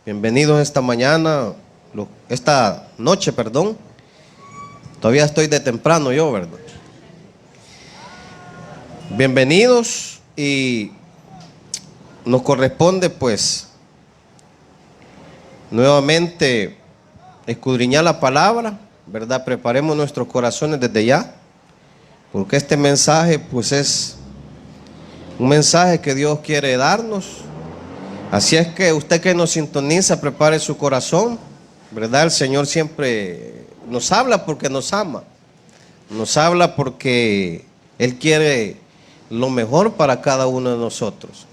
Bienvenidos esta noche, perdón. Todavía estoy de temprano yo, ¿verdad? Bienvenidos y nos corresponde pues nuevamente escudriñar la palabra, ¿verdad? Preparemos nuestros corazones desde ya, porque este mensaje pues es un mensaje que Dios quiere darnos. Así es que usted que nos sintoniza, prepare su corazón, ¿verdad? El Señor siempre nos habla porque nos ama. Nos habla porque Él quiere lo mejor para cada uno de nosotros.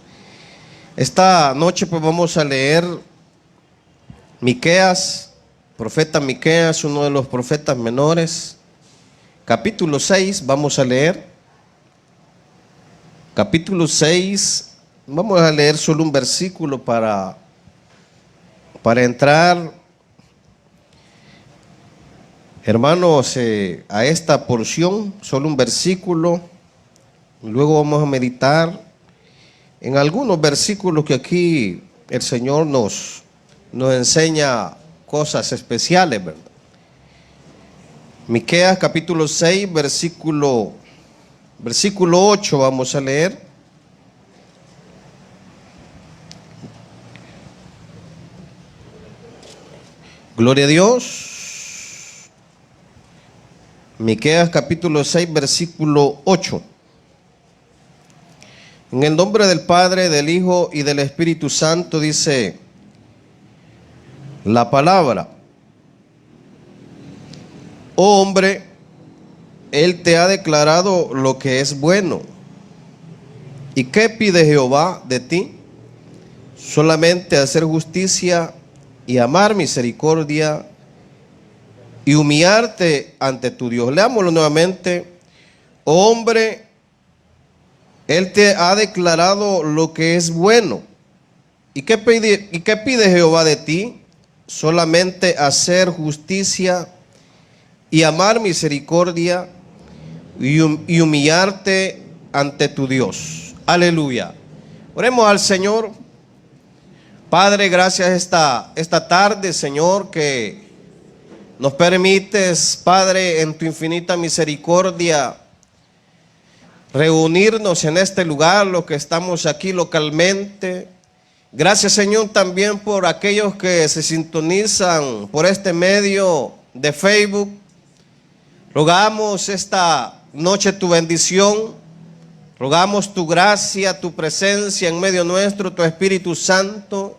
Esta noche pues vamos a leer Miqueas, profeta Miqueas, uno de los profetas menores. Capítulo 6, vamos a leer. Capítulo 6. Vamos a leer solo un versículo para entrar, hermanos, a esta porción, solo un versículo. Luego vamos a meditar en algunos versículos que aquí el Señor nos enseña cosas especiales, ¿verdad? Miqueas capítulo 6, versículo 8 vamos a leer. Gloria a Dios. Miqueas capítulo 6, versículo 8. En el nombre del Padre, del Hijo y del Espíritu Santo dice la palabra. Oh hombre, Él te ha declarado lo que es bueno. ¿Y qué pide Jehová de ti? Solamente hacer justicia y amar misericordia y humillarte ante tu Dios. Leámoslo nuevamente. Oh hombre, Él te ha declarado lo que es bueno. ¿Y qué pide Jehová de ti? Solamente hacer justicia y amar misericordia y humillarte ante tu Dios. Aleluya. Oremos al Señor. Padre, gracias esta tarde, Señor, que nos permites, Padre, en tu infinita misericordia, reunirnos en este lugar, los que estamos aquí localmente. Gracias, Señor, también por aquellos que se sintonizan por este medio de Facebook. Rogamos esta noche tu bendición, rogamos tu gracia, tu presencia en medio nuestro, tu Espíritu Santo.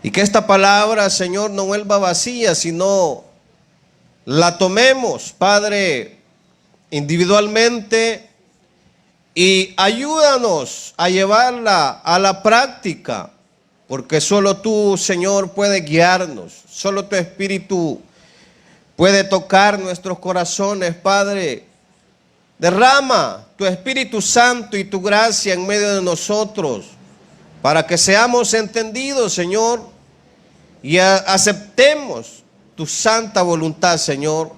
Y que esta palabra, Señor, no vuelva vacía, sino la tomemos, Padre, individualmente y ayúdanos a llevarla a la práctica, porque solo tú, Señor, puedes guiarnos, solo tu Espíritu puede tocar nuestros corazones, Padre. Derrama tu Espíritu Santo y tu gracia en medio de nosotros, para que seamos entendidos, Señor, y aceptemos tu santa voluntad, Señor.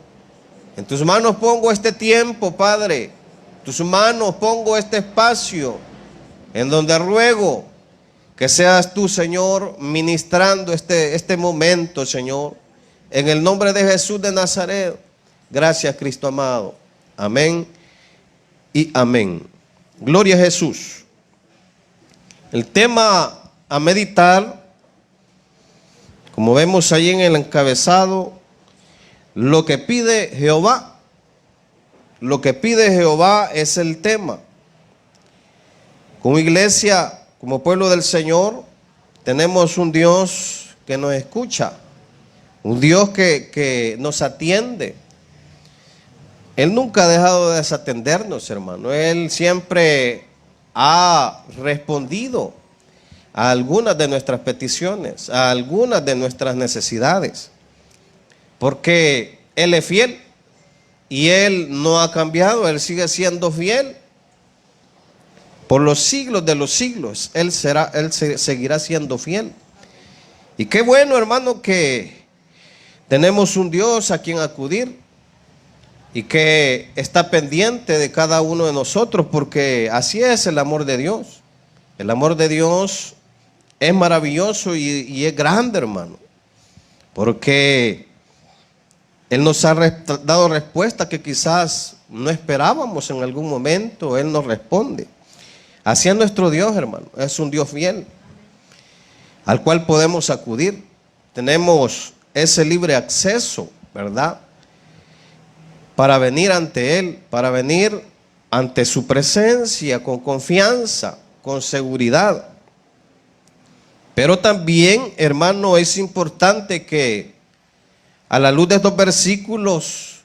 En tus manos pongo este tiempo, Padre. En tus manos pongo este espacio, en donde ruego que seas tú, Señor, ministrando este momento, Señor. En el nombre de Jesús de Nazaret. Gracias, Cristo amado. Amén y amén. Gloria a Jesús. El tema a meditar, como vemos ahí en el encabezado, lo que pide Jehová. Lo que pide Jehová es el tema. Como iglesia, como pueblo del Señor, tenemos un Dios que nos escucha, un Dios que nos atiende. Él nunca ha dejado de desatendernos, hermano. Él siempre ha respondido a algunas de nuestras peticiones, a algunas de nuestras necesidades, porque Él es fiel y Él no ha cambiado. Él sigue siendo fiel por los siglos de los siglos. Él seguirá siendo fiel. Y qué bueno, hermano, que tenemos un Dios a quien acudir y que está pendiente de cada uno de nosotros, porque así es el amor de Dios. El amor de Dios es maravilloso y es grande, hermano, porque Él nos ha dado respuesta que quizás no esperábamos en algún momento. Él nos responde. Así es nuestro Dios, hermano. Es un Dios fiel al cual podemos acudir. Tenemos ese libre acceso, ¿verdad?, para venir ante Él, para venir ante su presencia con confianza, con seguridad. Pero también, hermano, es importante que a la luz de estos versículos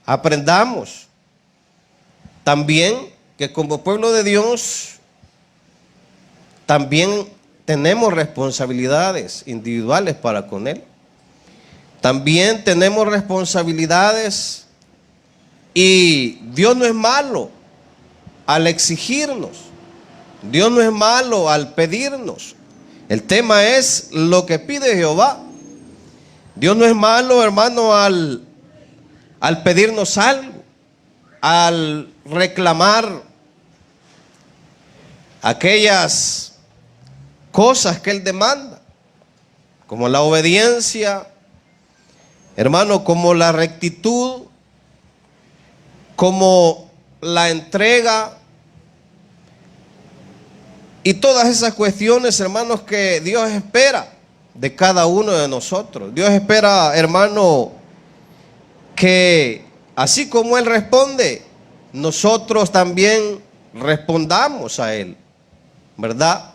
aprendamos también que como pueblo de Dios también tenemos responsabilidades individuales para con Él. También tenemos responsabilidades y Dios no es malo al exigirnos. Dios no es malo al pedirnos. El tema es lo que pide Jehová. Dios no es malo, hermano, al pedirnos algo, al reclamar aquellas cosas que Él demanda, como la obediencia, hermano, como la rectitud, como la entrega y todas esas cuestiones, hermanos, que Dios espera de cada uno de nosotros. Dios espera, hermano, que así como Él responde, nosotros también respondamos a Él, ¿verdad?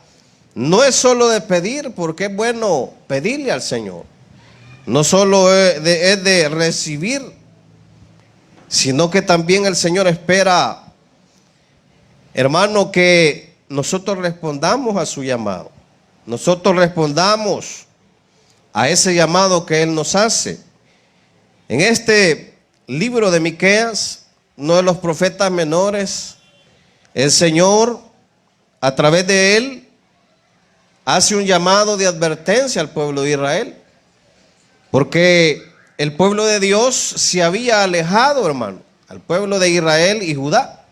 No es solo de pedir, porque es bueno pedirle al Señor. No solo es de recibir, sino que también el Señor espera, hermano, que nosotros respondamos a su llamado. Nosotros respondamos a ese llamado que Él nos hace. En este libro de Miqueas, uno de los profetas menores, el Señor, a través de él, hace un llamado de advertencia al pueblo de Israel, porque el pueblo de Dios se había alejado, hermano, al pueblo de Israel y Judá.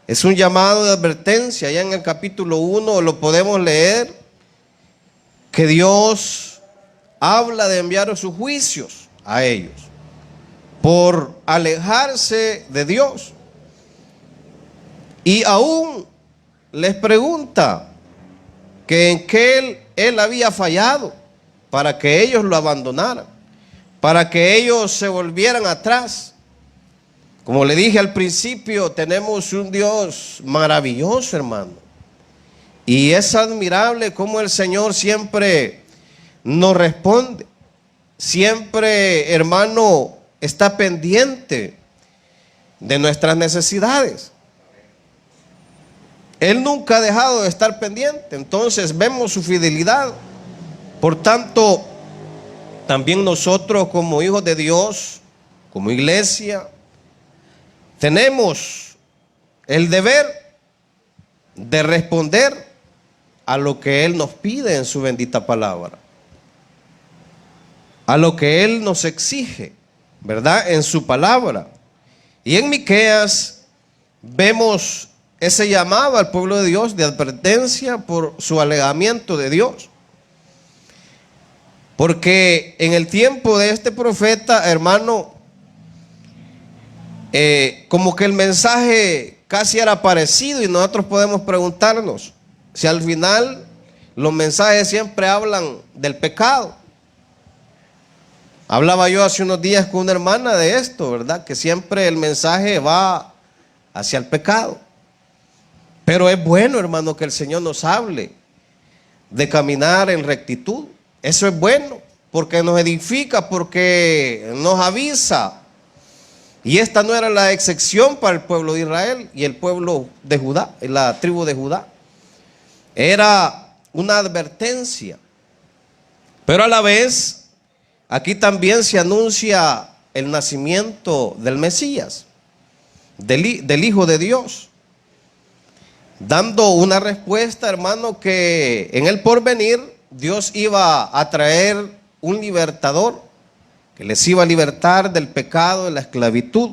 Es un llamado de advertencia. Allá en el capítulo 1 lo podemos leer, que Dios habla de enviar sus juicios a ellos por alejarse de Dios. Y aún les pregunta que en qué él había fallado para que ellos lo abandonaran, para que ellos se volvieran atrás. Como le dije al principio, tenemos un Dios maravilloso, hermano. Y es admirable cómo el Señor siempre nos responde. Siempre, hermano, está pendiente de nuestras necesidades. Él nunca ha dejado de estar pendiente. Entonces vemos su fidelidad. Por tanto, también nosotros como hijos de Dios, como iglesia, tenemos el deber de responder a lo que Él nos pide en su bendita palabra, a lo que Él nos exige, ¿verdad?, en su palabra. Y en Miqueas vemos ese llamado al pueblo de Dios de advertencia por su alejamiento de Dios. Porque en el tiempo de este profeta, hermano, como que el mensaje casi era parecido, y nosotros podemos preguntarnos si al final los mensajes siempre hablan del pecado. Hablaba yo hace unos días con una hermana de esto, ¿verdad?, que siempre el mensaje va hacia el pecado. Pero es bueno, hermano, que el Señor nos hable de caminar en rectitud. Eso es bueno, porque nos edifica, porque nos avisa. Y esta no era la excepción para el pueblo de Israel y el pueblo de Judá, la tribu de Judá. Era una advertencia. Pero a la vez, aquí también se anuncia el nacimiento del Mesías, del Hijo de Dios, dando una respuesta, hermano, que en el porvenir Dios iba a traer un libertador que les iba a libertar del pecado, de la esclavitud.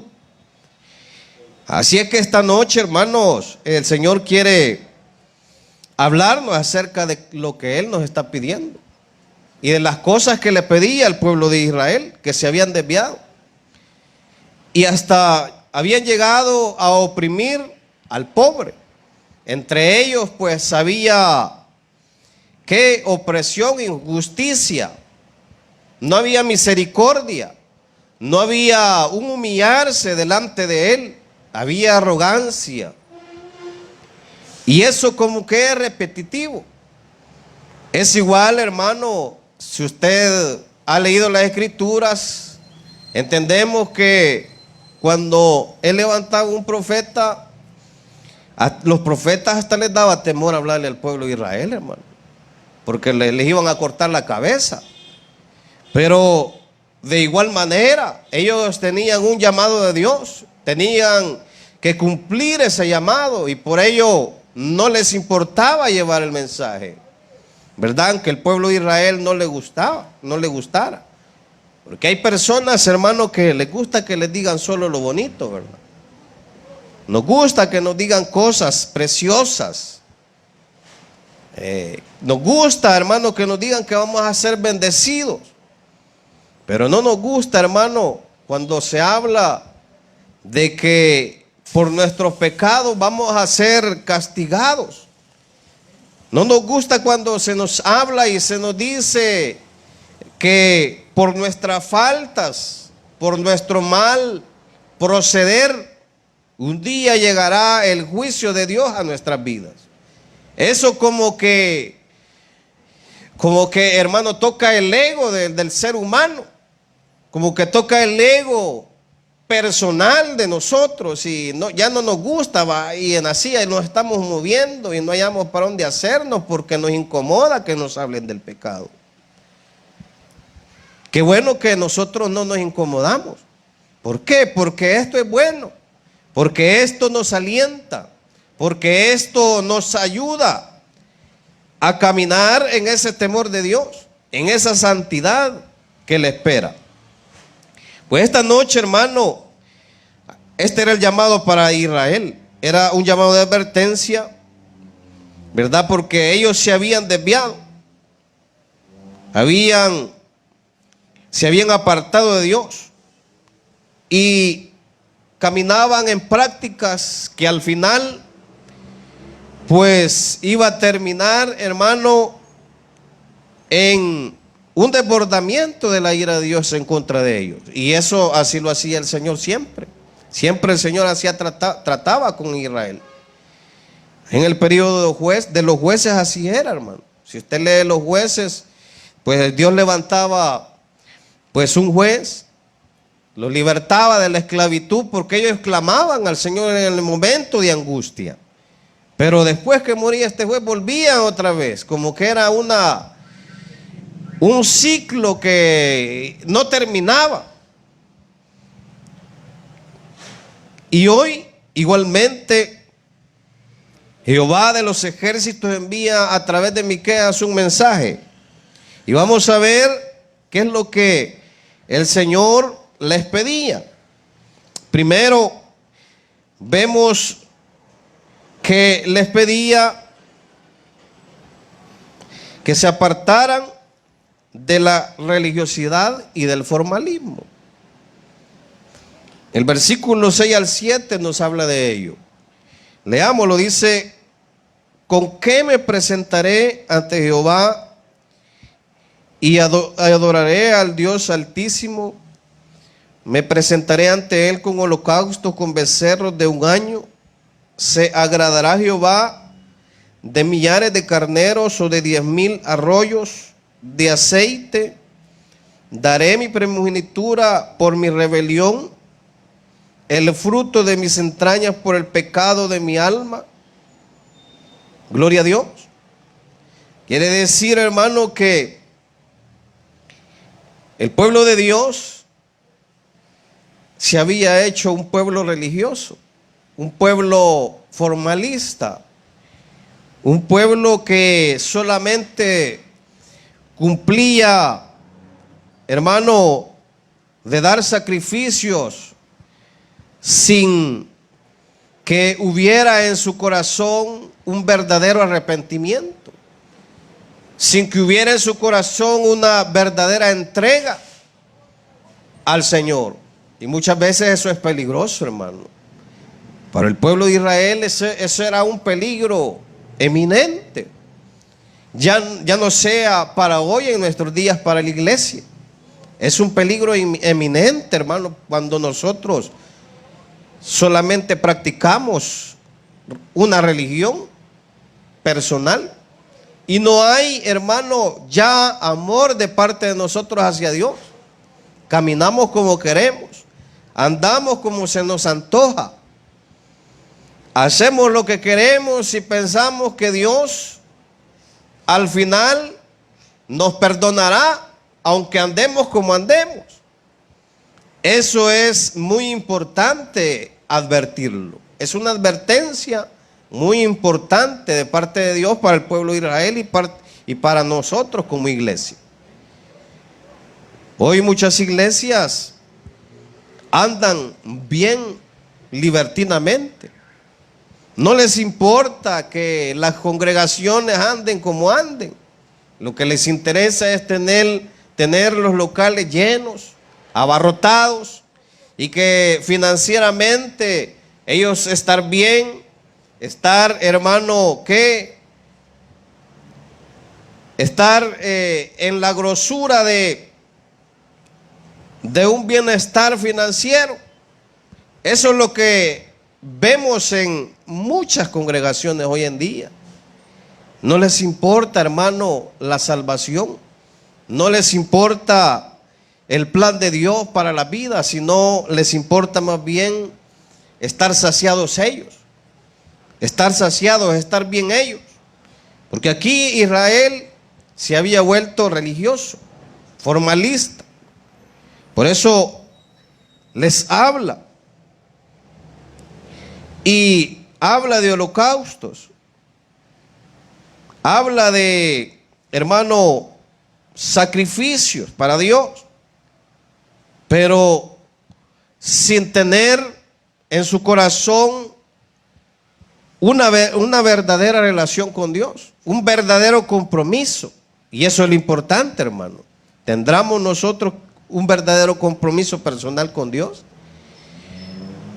Así es que esta noche, hermanos, el Señor quiere hablarnos acerca de lo que Él nos está pidiendo y de las cosas que le pedía al pueblo de Israel, que se habían desviado. Y hasta habían llegado a oprimir al pobre. Entre ellos, pues, había qué opresión, injusticia. No había misericordia. No había un humillarse delante de Él. Había arrogancia. Y eso como que es repetitivo. Es igual, hermano, si usted ha leído las Escrituras, entendemos que cuando Él levantaba un profeta, a los profetas hasta les daba temor hablarle al pueblo de Israel, hermano, porque les iban a cortar la cabeza. Pero de igual manera, ellos tenían un llamado de Dios, tenían que cumplir ese llamado y por ello no les importaba llevar el mensaje, ¿verdad? Aunque el pueblo de Israel no le gustara. Porque hay personas, hermanos, que les gusta que les digan solo lo bonito, ¿verdad? Nos gusta que nos digan cosas preciosas. Nos gusta, hermano, que nos digan que vamos a ser bendecidos. Pero no nos gusta, hermano, cuando se habla de que por nuestros pecados vamos a ser castigados. No nos gusta cuando se nos habla y se nos dice que por nuestras faltas, por nuestro mal proceder, un día llegará el juicio de Dios a nuestras vidas. Eso como que hermano, toca el ego del ser humano, como que toca el ego personal de nosotros y ya no nos gusta, va, y en así nos estamos moviendo y no hallamos para dónde hacernos porque nos incomoda que nos hablen del pecado. Qué bueno que nosotros no nos incomodamos. ¿Por qué? Porque esto es bueno, porque esto nos alienta, porque esto nos ayuda a caminar en ese temor de Dios, en esa santidad que le espera. Pues esta noche, hermano, este era el llamado para Israel. Era un llamado de advertencia, ¿verdad? Porque ellos se habían desviado, se habían apartado de Dios y caminaban en prácticas que al final pues iba a terminar, hermano, en un desbordamiento de la ira de Dios en contra de ellos. Y eso así lo hacía el Señor siempre. Siempre el Señor trataba con Israel. En el periodo de los jueces así era, hermano. Si usted lee los jueces, pues Dios levantaba pues un juez, los libertaba de la esclavitud porque ellos clamaban al Señor en el momento de angustia. Pero después que moría este juez volvían otra vez, como que era un ciclo que no terminaba. Y hoy igualmente Jehová de los ejércitos envía a través de Miqueas un mensaje. Y vamos a ver qué es lo que el Señor les pedía. Primero vemos que les pedía que se apartaran de la religiosidad y del formalismo. El versículo 6 al 7 nos habla de ello. Leámoslo, dice: ¿con qué me presentaré ante Jehová y adoraré al Dios Altísimo? Me presentaré ante Él con holocaustos, con becerros de un año. ¿Se agradará Jehová de millares de carneros o de 10,000 arroyos de aceite? ¿Daré mi primogenitura por mi rebelión, el fruto de mis entrañas por el pecado de mi alma? Gloria a Dios. Quiere decir, hermano, que el pueblo de Dios se había hecho un pueblo religioso, un pueblo formalista, un pueblo que solamente cumplía, hermano, de dar sacrificios sin que hubiera en su corazón un verdadero arrepentimiento, sin que hubiera en su corazón una verdadera entrega al Señor. Y muchas veces eso es peligroso, hermano. Para el pueblo de Israel eso era un peligro eminente. Ya no sea para hoy en nuestros días para la iglesia. Es un peligro eminente, hermano, cuando nosotros solamente practicamos una religión personal y no hay, hermano, ya amor de parte de nosotros hacia Dios. Caminamos como queremos, andamos como se nos antoja, hacemos lo que queremos y pensamos que Dios al final nos perdonará aunque andemos como andemos. Eso es muy importante advertirlo. Es una advertencia muy importante de parte de Dios para el pueblo de Israel y para nosotros como iglesia. Hoy muchas iglesias andan bien libertinamente. No les importa que las congregaciones anden como anden. Lo que les interesa es tener los locales llenos, abarrotados, y que financieramente ellos estar bien, estar, hermano, estar en la grosura de un bienestar financiero. Eso es lo que vemos en muchas congregaciones hoy en día. No les importa, hermano, la salvación. No les importa el plan de Dios para la vida, sino les importa más bien estar saciados ellos. Estar saciados, estar bien ellos. Porque aquí Israel se había vuelto religioso, formalista. Por eso les habla. Y habla de holocaustos. Habla de, hermano, sacrificios para Dios. Pero sin tener en su corazón una verdadera relación con Dios, un verdadero compromiso. Y eso es lo importante, hermano. ¿Tendremos nosotros un verdadero compromiso personal con Dios?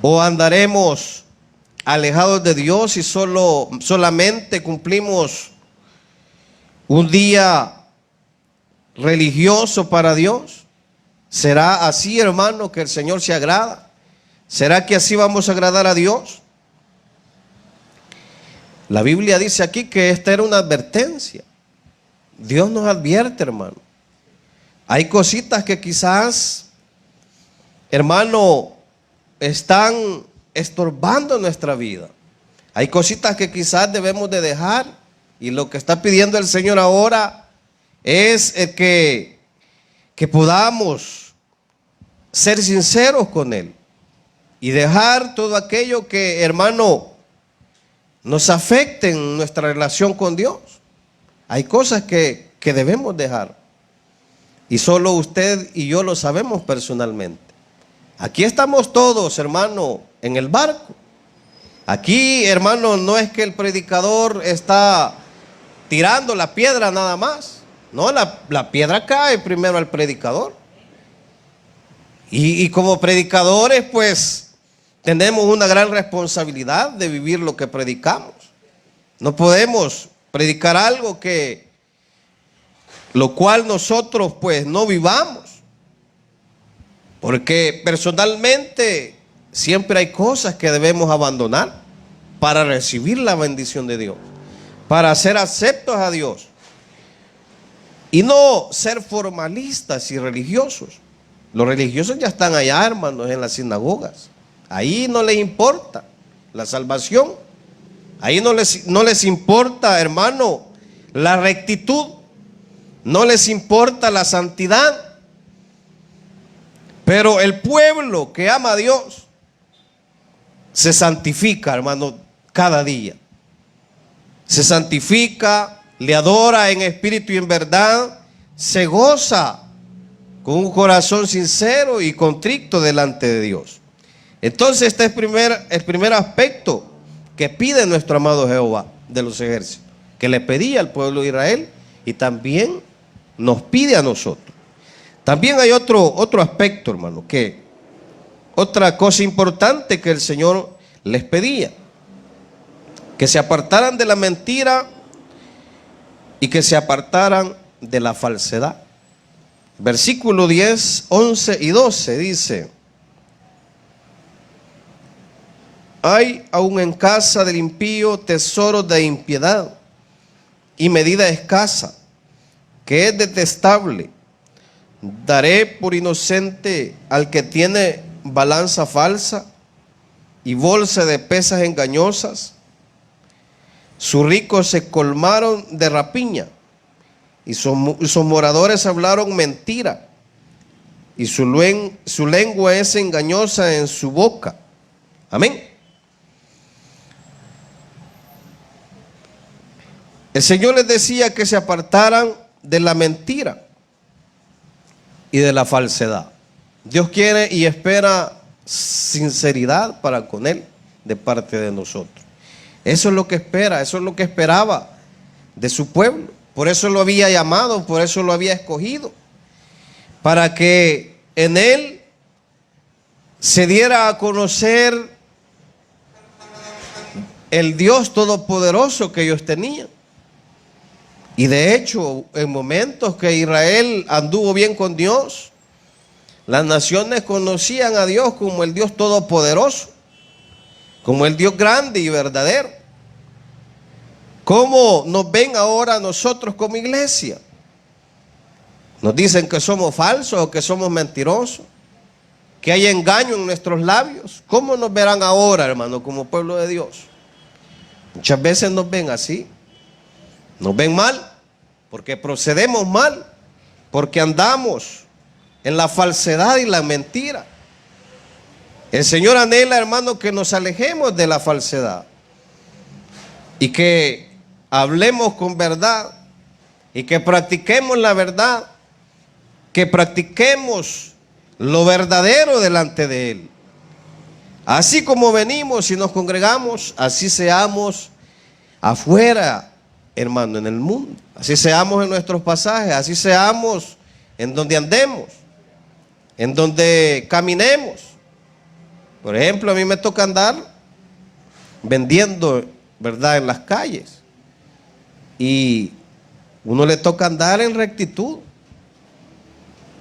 ¿O andaremos alejados de Dios y solamente cumplimos un día religioso para Dios? ¿Será así, hermano, que el Señor se agrada? ¿Será que así vamos a agradar a Dios? La Biblia dice aquí que esta era una advertencia. Dios nos advierte, hermano. Hay cositas que quizás, hermano, están estorbando nuestra vida. Hay cositas que quizás debemos de dejar, y lo que está pidiendo el Señor ahora es que podamos ser sinceros con Él y dejar todo aquello que, hermano, nos afecte en nuestra relación con Dios. Hay cosas que debemos dejar, y solo usted y yo lo sabemos personalmente. Aquí estamos todos, hermano, en el barco. Aquí, hermano, no es que el predicador está tirando la piedra nada más. No, la piedra cae primero al predicador. Y como predicadores, pues, tenemos una gran responsabilidad de vivir lo que predicamos. No podemos predicar algo lo cual nosotros, pues, no vivamos. Porque personalmente siempre hay cosas que debemos abandonar para recibir la bendición de Dios, para ser aceptos a Dios, y no ser formalistas y religiosos. Los religiosos ya están allá, hermanos, en las sinagogas. Ahí no les importa la salvación. Ahí no les importa, hermano, la rectitud. No les importa la santidad. Pero el pueblo que ama a Dios se santifica, hermano, cada día. Se santifica, le adora en espíritu y en verdad, se goza con un corazón sincero y contrito delante de Dios. Entonces este es el primer aspecto que pide nuestro amado Jehová. de los ejércitos, que le pedía al pueblo de Israel y también nos pide a nosotros. También hay otro aspecto, hermano, otra cosa importante que el Señor les pedía: que se apartaran de la mentira y que se apartaran de la falsedad. Versículo 10, 11 y 12 dice: hay aún en casa del impío tesoros de impiedad y medida escasa, que es detestable. Daré por inocente al que tiene balanza falsa y bolsa de pesas engañosas. Sus ricos se colmaron de rapiña y sus moradores hablaron mentira, y su lengua es engañosa en su boca. Amén. El Señor les decía que se apartaran de la mentira y de la falsedad. Dios quiere y espera sinceridad para con Él de parte de nosotros. Eso es lo que espera, eso es lo que esperaba de su pueblo. Por eso lo había llamado, por eso lo había escogido, para que en Él se diera a conocer el Dios todopoderoso que ellos tenían. Y de hecho, en momentos que Israel anduvo bien con Dios, las naciones conocían a Dios como el Dios todopoderoso, como el Dios grande y verdadero. ¿Cómo nos ven ahora nosotros como iglesia? Nos dicen que somos falsos o que somos mentirosos, que hay engaño en nuestros labios. ¿Cómo nos verán ahora, hermano, como pueblo de Dios? Muchas veces nos ven así. Nos ven mal, porque procedemos mal, porque andamos en la falsedad y la mentira. El Señor anhela, hermano, que nos alejemos de la falsedad y que hablemos con verdad y que practiquemos la verdad, que practiquemos lo verdadero delante de Él. Así como venimos y nos congregamos, así seamos afuera, hermano, en el mundo. Así seamos en nuestros pasajes, así seamos en donde andemos, en donde caminemos. Por ejemplo, a mí me toca andar vendiendo, ¿verdad?, en las calles. Y uno le toca andar en rectitud.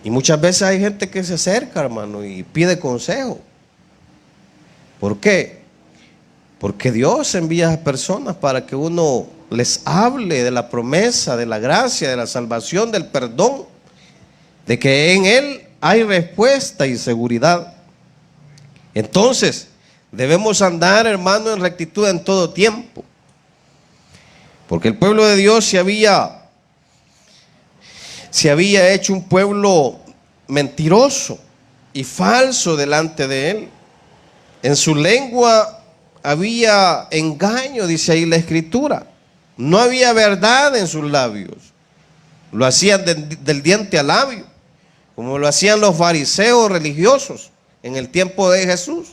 Y muchas veces hay gente que se acerca, hermano, y pide consejo. ¿Por qué? Porque Dios envía a personas para que uno les hable de la promesa, de la gracia, de la salvación, del perdón, de que en Él hay respuesta y seguridad. Entonces, debemos andar, hermano, en rectitud en todo tiempo. Porque el pueblo de Dios se había hecho un pueblo mentiroso y falso delante de Él. En su lengua había engaño, dice ahí la Escritura. No había verdad en sus labios. Lo hacían del diente al labio, como lo hacían los fariseos religiosos en el tiempo de Jesús.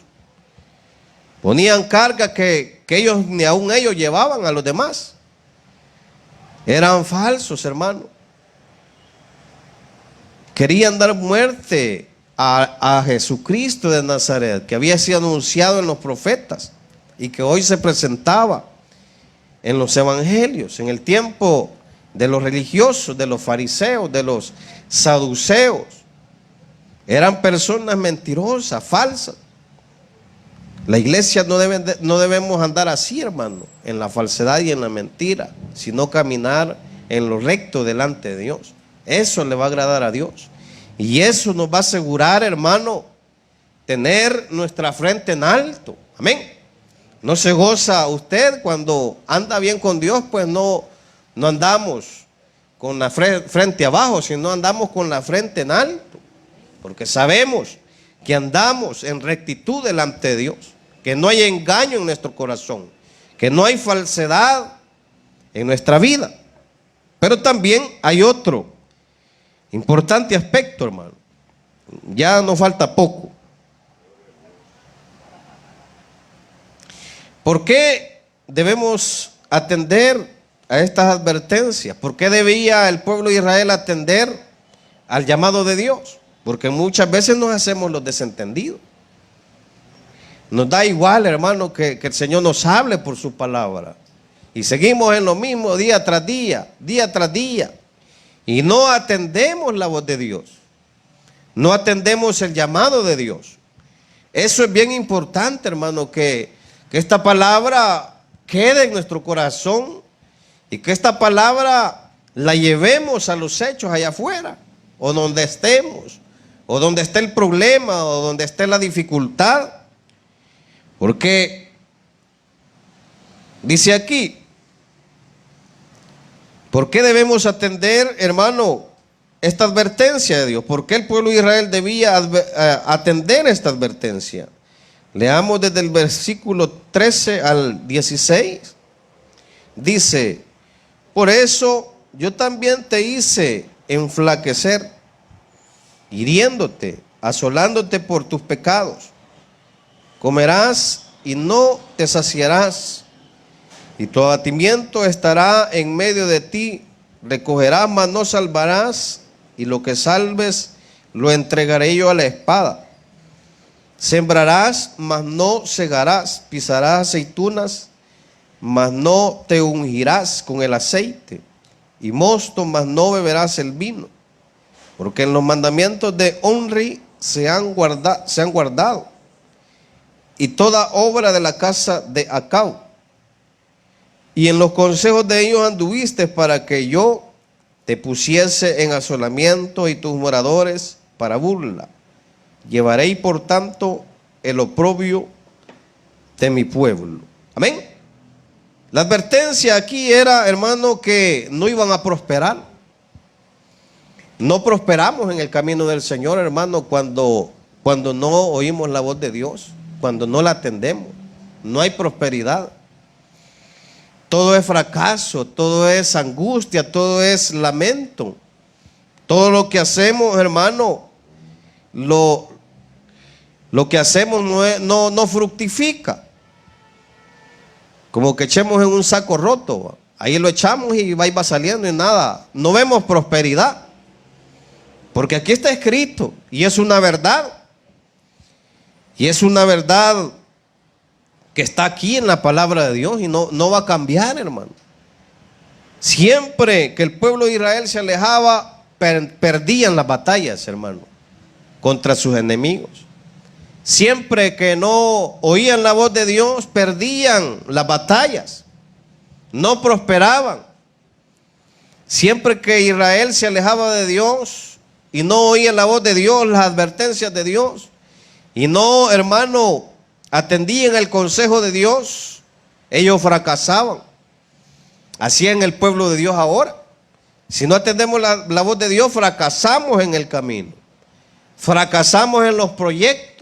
Ponían carga que ellos, ni aún ellos, llevaban a los demás. Eran falsos, hermano. Querían dar muerte a Jesucristo de Nazaret, que había sido anunciado en los profetas y que hoy se presentaba en los evangelios, en el tiempo de los religiosos, de los fariseos, de los saduceos. Eran personas mentirosas, falsas. La iglesia no debemos andar así, hermano, en la falsedad y en la mentira, sino caminar en lo recto delante de Dios. Eso le va a agradar a Dios. Y eso nos va a asegurar, hermano, tener nuestra frente en alto. Amén. No se goza usted cuando anda bien con Dios, pues no andamos con la frente abajo, sino andamos con la frente en alto. Porque sabemos que andamos en rectitud delante de Dios, que no hay engaño en nuestro corazón, que no hay falsedad en nuestra vida. Pero también hay otro importante aspecto, hermano. Ya nos falta poco. ¿Por qué debemos atender a estas advertencias? ¿Por qué debía el pueblo de Israel atender al llamado de Dios? Porque muchas veces nos hacemos los desentendidos. Nos da igual, hermano, que el Señor nos hable por su palabra. Y seguimos en lo mismo día tras día, día tras día. Y no atendemos la voz de Dios. No atendemos el llamado de Dios. Eso es bien importante, hermano, que esta palabra quede en nuestro corazón y que esta palabra la llevemos a los hechos allá afuera, o donde estemos, o donde esté el problema, o donde esté la dificultad. Porque dice aquí, ¿por qué debemos atender, hermano, esta advertencia de Dios? ¿Por qué el pueblo de Israel debía atender esta advertencia? Leamos desde el versículo 13 al 16. Dice: por eso yo también te hice enflaquecer, hiriéndote, asolándote por tus pecados. Comerás y no te saciarás, y tu abatimiento estará en medio de ti. Recogerás, mas no salvarás, y lo que salves lo entregaré yo a la espada. Sembrarás, mas no segarás. Pisarás aceitunas, mas no te ungirás con el aceite. Y mosto, mas no beberás el vino. Porque en los mandamientos de Onri se han guardado, y toda obra de la casa de Acab. Y en los consejos de ellos anduviste, para que yo te pusiese en asolamiento y tus moradores para burla. Llevaréis por tanto el oprobio de mi pueblo. Amén. La advertencia aquí era, hermano, que no iban a prosperar. No prosperamos en el camino del Señor, hermano, cuando no oímos la voz de Dios, cuando no la atendemos. No hay prosperidad. Todo es fracaso, todo es angustia, todo es lamento. Todo lo que hacemos, hermano, lo que hacemos no fructifica. Como que echemos en un saco roto. Ahí lo echamos y va saliendo y nada. No vemos prosperidad. Porque aquí está escrito y es una verdad. Y es una verdad que está aquí en la palabra de Dios y no va a cambiar, hermano. Siempre que el pueblo de Israel se alejaba, perdían las batallas, hermano, contra sus enemigos. Siempre que no oían la voz de Dios, perdían las batallas, no prosperaban. Siempre que Israel se alejaba de Dios y no oía la voz de Dios, las advertencias de Dios, y no, hermano, atendían el consejo de Dios, ellos fracasaban. Así en el pueblo de Dios ahora. Si no atendemos la voz de Dios, fracasamos en el camino. Fracasamos en los proyectos.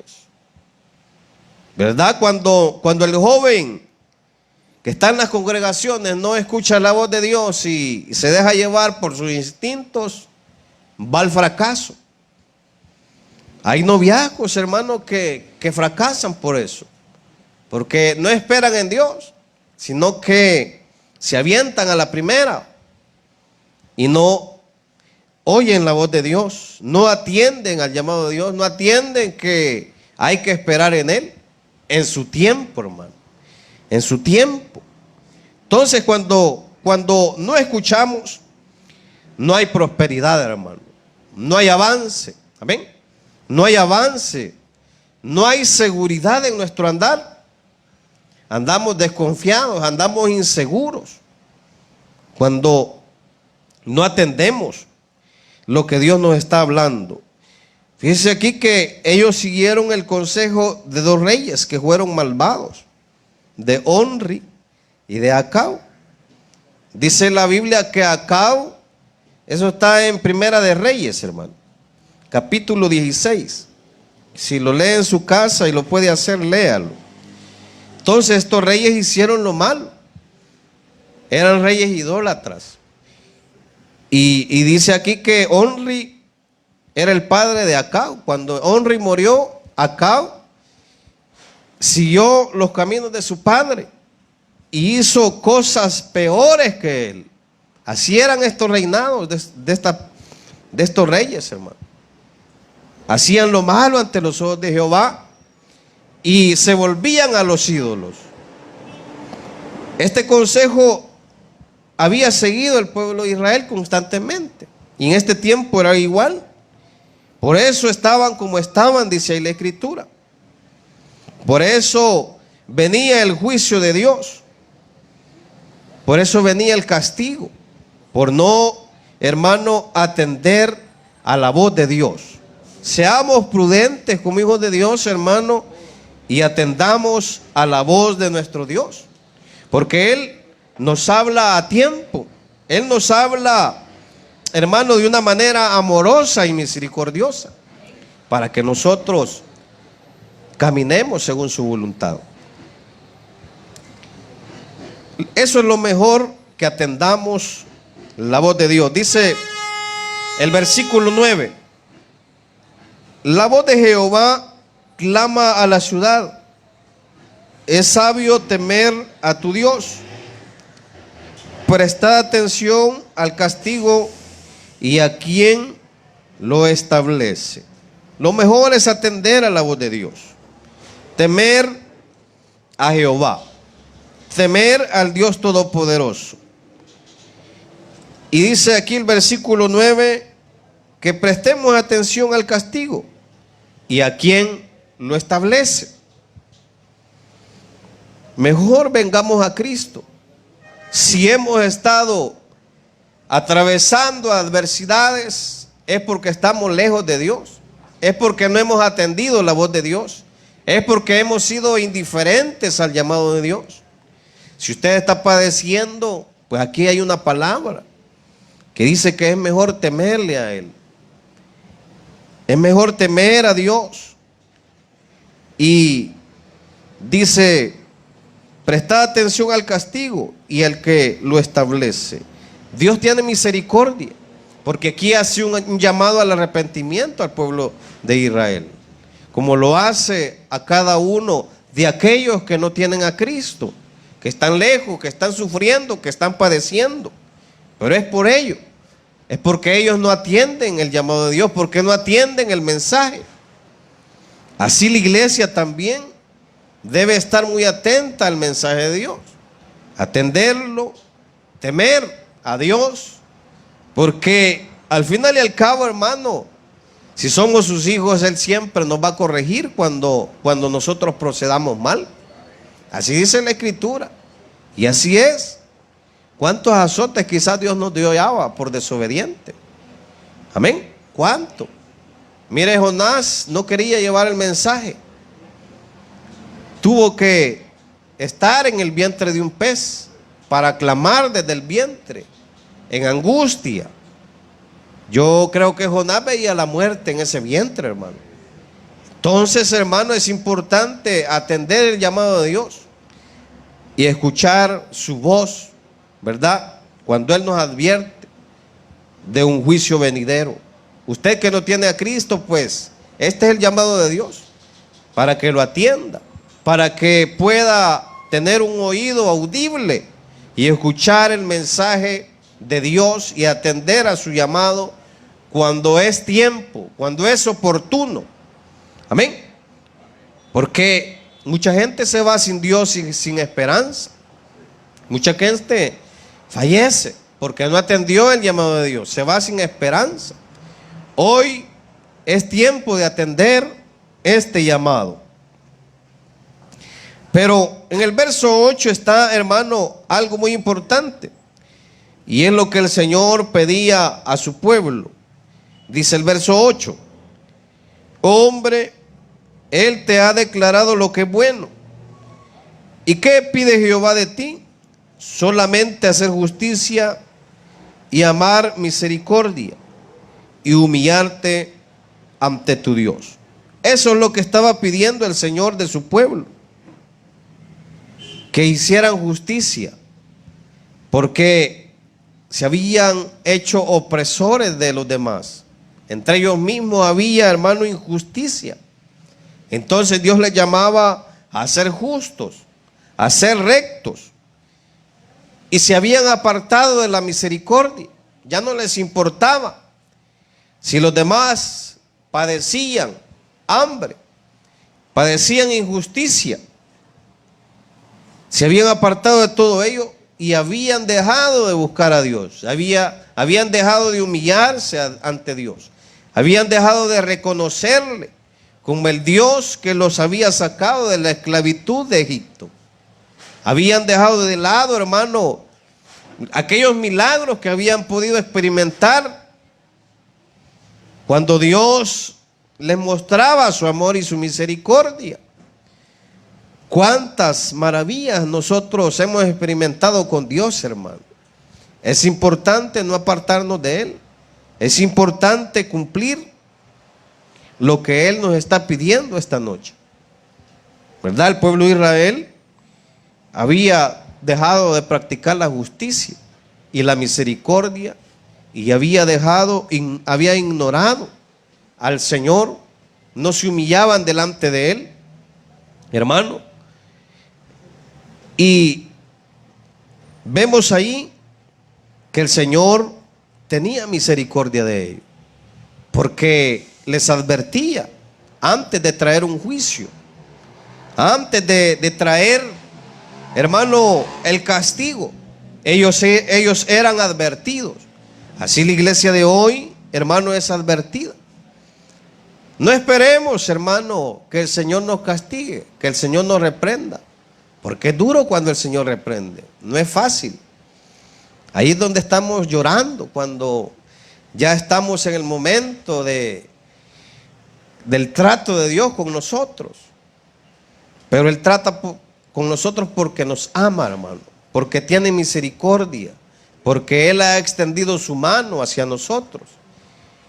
¿Verdad? Cuando el joven que está en las congregaciones no escucha la voz de Dios y se deja llevar por sus instintos, va al fracaso. Hay noviazgos, hermanos, que fracasan por eso, porque no esperan en Dios, sino que se avientan a la primera y no oyen la voz de Dios, no atienden al llamado de Dios, no atienden que hay que esperar en Él, en su tiempo, hermano, en su tiempo. Entonces, cuando no escuchamos, no hay prosperidad, hermano, no hay avance, amén. No hay avance, no hay seguridad en nuestro andar. Andamos desconfiados, andamos inseguros cuando no atendemos lo que Dios nos está hablando. Fíjense aquí que ellos siguieron el consejo de dos reyes que fueron malvados, de Onri y de Acab. Dice la Biblia que Acab, eso está en Primera de Reyes, hermano, capítulo 16. Si lo lee en su casa y lo puede hacer, léalo. Entonces estos reyes hicieron lo malo. Eran reyes idólatras. Y dice aquí que Onri era el padre de Acab. Cuando Onri murió, Acab siguió los caminos de su padre. y hizo cosas peores que él. Así eran estos reinados de estos reyes, hermano. Hacían lo malo ante los ojos de Jehová y se volvían a los ídolos. Este consejo había seguido el pueblo de Israel constantemente, y en este tiempo era igual. Por eso estaban como estaban, dice ahí la Escritura. Por eso venía el juicio de Dios. Por eso venía el castigo, por no, hermano, atender a la voz de Dios. Seamos prudentes como hijos de Dios, hermano, y atendamos a la voz de nuestro Dios, porque Él nos habla a tiempo. Él nos habla, hermano, de una manera amorosa y misericordiosa, para que nosotros caminemos según su voluntad. Eso es lo mejor, que atendamos la voz de Dios. Dice el versículo 9: la voz de Jehová clama a la ciudad, es sabio temer a tu Dios. Prestad atención al castigo y a quien lo establece. Lo mejor es atender a la voz de Dios, temer a Jehová, temer al Dios Todopoderoso. Y dice aquí el versículo 9 que prestemos atención al castigo y a quien lo establece. Mejor vengamos a Cristo. Si hemos estado atravesando adversidades, es porque estamos lejos de Dios, es porque no hemos atendido la voz de Dios, es porque hemos sido indiferentes al llamado de Dios. Si usted está padeciendo, pues aquí hay una palabra que dice que es mejor temerle a Él. Es mejor temer a Dios. Y dice: prestad atención al castigo y al que lo establece. Dios tiene misericordia, porque aquí hace un llamado al arrepentimiento al pueblo de Israel, como lo hace a cada uno de aquellos que no tienen a Cristo, que están lejos, que están sufriendo, que están padeciendo. Pero es por ello, es porque ellos no atienden el llamado de Dios, porque no atienden el mensaje. Así la iglesia también debe estar muy atenta al mensaje de Dios, atenderlo, temer a Dios, porque al final y al cabo, hermano, si somos sus hijos, Él siempre nos va a corregir cuando nosotros procedamos mal. Así dice la Escritura, y así es. ¿Cuántos azotes quizás Dios nos dio ya por desobediente? Amén. ¿Cuánto? Mire, Jonás no quería llevar el mensaje. Tuvo que estar en el vientre de un pez para clamar desde el vientre, en angustia. Yo creo que Jonás veía la muerte en ese vientre, hermano. Entonces, hermano, es importante atender el llamado de Dios y escuchar su voz, ¿verdad? Cuando Él nos advierte de un juicio venidero. Usted que no tiene a Cristo, pues este es el llamado de Dios, para que lo atienda, para que pueda tener un oído audible y escuchar el mensaje de Dios y atender a su llamado cuando es tiempo, cuando es oportuno. Amén. Porque mucha gente se va sin Dios y sin esperanza. Mucha gente fallece porque no atendió el llamado de Dios, se va sin esperanza. Hoy es tiempo de atender este llamado. Pero en el verso 8 está, hermano, algo muy importante, y es lo que el Señor pedía a su pueblo. Dice el verso 8: hombre, Él te ha declarado lo que es bueno. ¿Y qué pide Jehová de ti? Solamente hacer justicia y amar misericordia y humillarte ante tu Dios. Eso es lo que estaba pidiendo el Señor de su pueblo, que hicieran justicia, porque se habían hecho opresores de los demás. Entre ellos mismos había, hermano, injusticia. Entonces Dios les llamaba a ser justos, a ser rectos. y se habían apartado de la misericordia. Ya no les importaba si los demás padecían hambre, padecían injusticia. Se habían apartado de todo ello y habían dejado de buscar a Dios. Habían dejado de humillarse ante Dios. Habían dejado de reconocerle como el Dios que los había sacado de la esclavitud de Egipto. Habían dejado de lado, hermano, aquellos milagros que habían podido experimentar cuando Dios les mostraba su amor y su misericordia. Cuántas maravillas nosotros hemos experimentado con Dios, hermano. Es importante no apartarnos de Él. Es importante cumplir lo que Él nos está pidiendo esta noche. ¿Verdad? El pueblo de Israel había dejado de practicar la justicia y la misericordia y había ignorado al Señor. No se humillaban delante de Él, hermano. Y vemos ahí que el Señor tenía misericordia de ellos, porque les advertía antes de traer un juicio, antes de traer, hermano, el castigo. Ellos eran advertidos. Así la iglesia de hoy, hermano, es advertida. No esperemos, hermano, que el Señor nos castigue, que el Señor nos reprenda, porque es duro cuando el Señor reprende. No es fácil. Ahí es donde estamos llorando, cuando ya estamos en el momento del trato de Dios con nosotros. Pero Él trata con nosotros porque nos ama, hermano, porque tiene misericordia, porque Él ha extendido su mano hacia nosotros.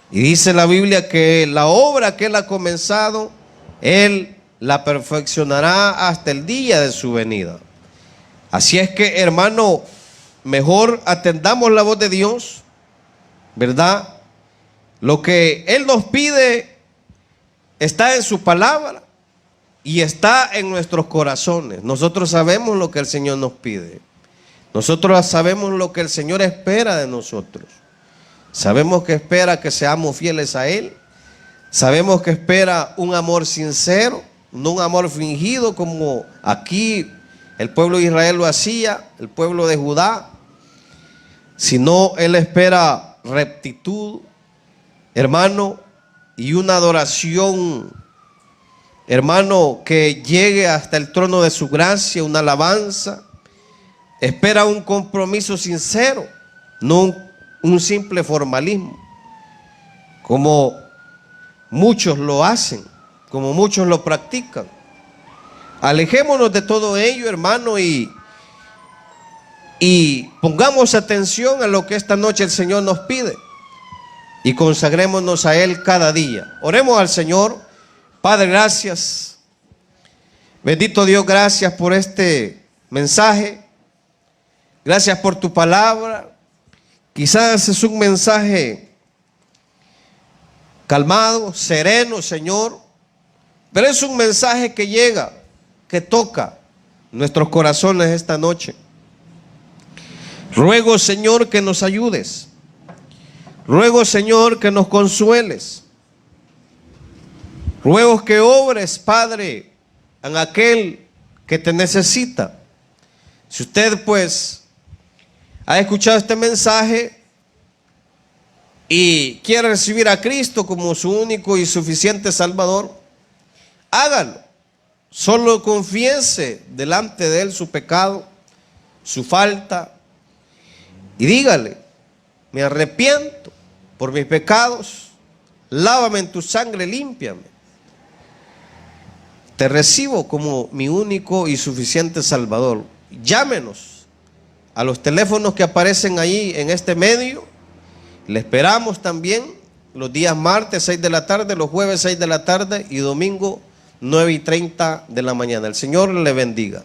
Y dice la Biblia que la obra que Él ha comenzado, Él la perfeccionará hasta el día de su venida. Así es que, hermano, mejor atendamos la voz de Dios, ¿verdad? Lo que Él nos pide está en su palabra y está en nuestros corazones. Nosotros sabemos lo que el Señor nos pide. Nosotros sabemos lo que el Señor espera de nosotros. Sabemos que espera que seamos fieles a Él. Sabemos que espera un amor sincero, no un amor fingido como aquí el pueblo de Israel lo hacía, el pueblo de Judá, sino Él espera rectitud, hermano, y una adoración, hermano, que llegue hasta el trono de su gracia, una alabanza. Espera un compromiso sincero, no un simple formalismo, como muchos lo hacen, como muchos lo practican. Alejémonos de todo ello, hermano, y pongamos atención a lo que esta noche el Señor nos pide y consagrémonos a Él cada día. Oremos al Señor. Padre, gracias. Bendito Dios, gracias por este mensaje. Gracias por tu palabra. Quizás es un mensaje calmado, sereno, Señor, pero es un mensaje que llega, que toca nuestros corazones esta noche. Ruego, Señor, que nos ayudes. Ruego, Señor, que nos consueles. Ruego que obres, Padre, en aquel que te necesita. Si usted, pues, ha escuchado este mensaje y quiere recibir a Cristo como su único y suficiente Salvador, hágalo. Solo confiese delante de Él su pecado, su falta, y dígale: me arrepiento por mis pecados, lávame en tu sangre, límpiame. Te recibo como mi único y suficiente Salvador. Llámenos a los teléfonos que aparecen ahí en este medio. Le esperamos también los días martes 6 de la tarde, los jueves 6 de la tarde y domingo 9:30 de la mañana. El Señor le bendiga.